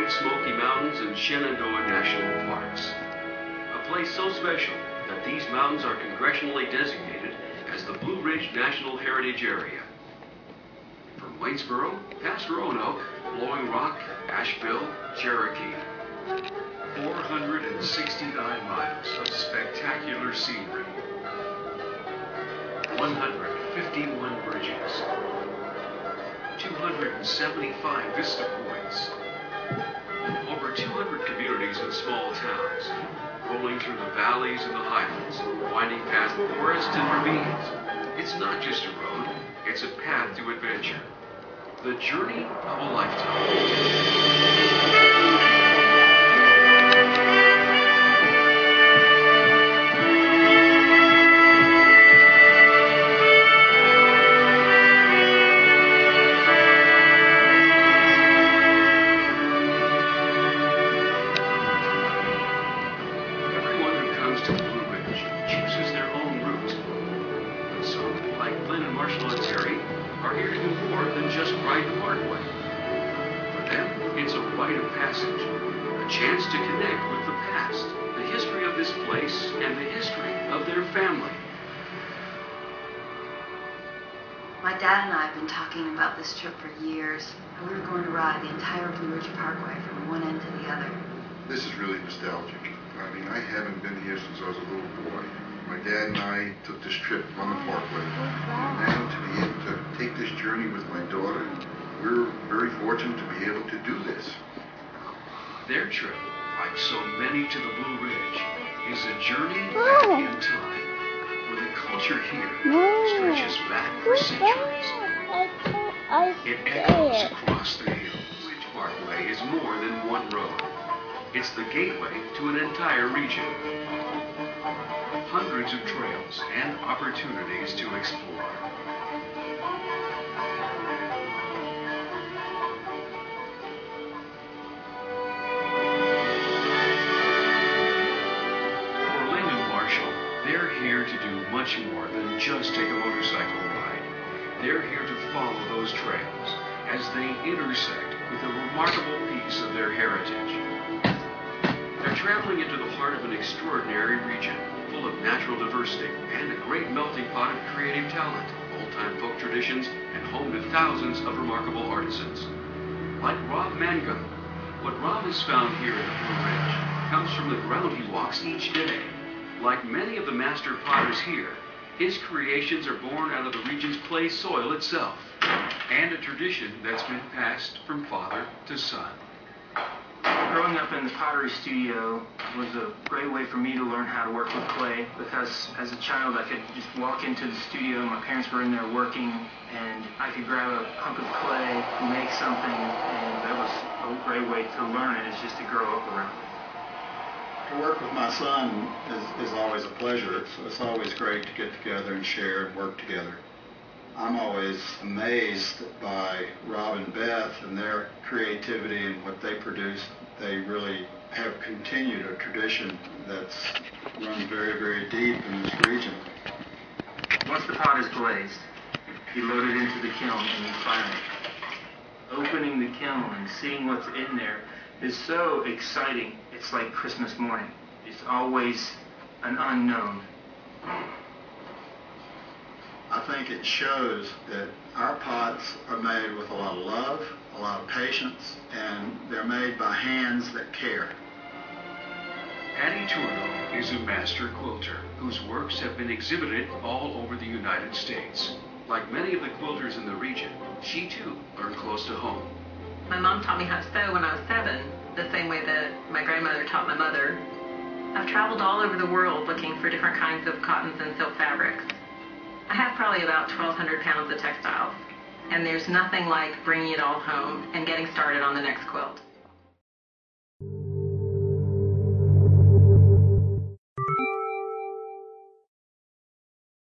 White Smoky Mountains and Shenandoah National Parks. A place so special that these mountains are congressionally designated as the Blue Ridge National Heritage Area. From Waynesboro, past Roanoke, Blowing Rock, Asheville, Cherokee. 469 miles of spectacular scenery. 151 bridges. 275 vista points. Over 200 communities and small towns, rolling through the valleys and the highlands, winding past forests and ravines. It's not just a road, it's a path to adventure. The journey of a lifetime. Are here to do more than just ride the Parkway. For them, it's a rite of passage, a chance to connect with the past, the history of this place, and the history of their family. My dad and I have been talking about this trip for years. We were going to ride the entire Blue Ridge Parkway from one end to the other. This is really nostalgic. I mean, I haven't been here since I was a little boy. My dad and I took this trip on the Parkway. And now to be able to take this journey with my daughter, we're very fortunate to be able to do this. Their trip, like so many to the Blue Ridge, is a journey back in time, where the culture here stretches back for centuries. It echoes across the hills. Ridge Parkway is more than one road. It's the gateway to an entire region. Hundreds of trails and opportunities to explore. For Lynn and Marshall, they're here to do much more than just take a motorcycle ride. They're here to follow those trails as they intersect with a remarkable piece of their heritage. They're traveling into the heart of an extraordinary region, full of natural diversity and a great melting pot of creative talent, old-time folk traditions, and home to thousands of remarkable artisans. Like Rob Mangum, what Rob has found here in the Blue Ridge comes from the ground he walks each day. Like many of the master potters here, his creations are born out of the region's clay soil itself, and a tradition that's been passed from father to son. Growing up in the pottery studio was a great way for me to learn how to work with clay, because as a child I could just walk into the studio, my parents were in there working, and I could grab a hunk of clay, make something, and that was a great way to learn it, is just to grow up around it. To work with my son is always a pleasure. It's always great to get together and share and work together. I'm always amazed by Rob and Beth and their creativity and what they produce. They really have continued a tradition that's run very, very deep in this region. Once the pot is glazed, you load it into the kiln and you fire it. Opening the kiln and seeing what's in there is so exciting. It's like Christmas morning. It's always an unknown. I think it shows that our pots are made with a lot of love, a lot of patience, and they're made by hands that care. Addie Tourneau is a master quilter whose works have been exhibited all over the United States. Like many of the quilters in the region, she too learned close to home. My mom taught me how to sew when I was 7, the same way that my grandmother taught my mother. I've traveled all over the world looking for different kinds of cottons and silk fabrics. I have probably about 1,200 pounds of textiles, and there's nothing like bringing it all home and getting started on the next quilt.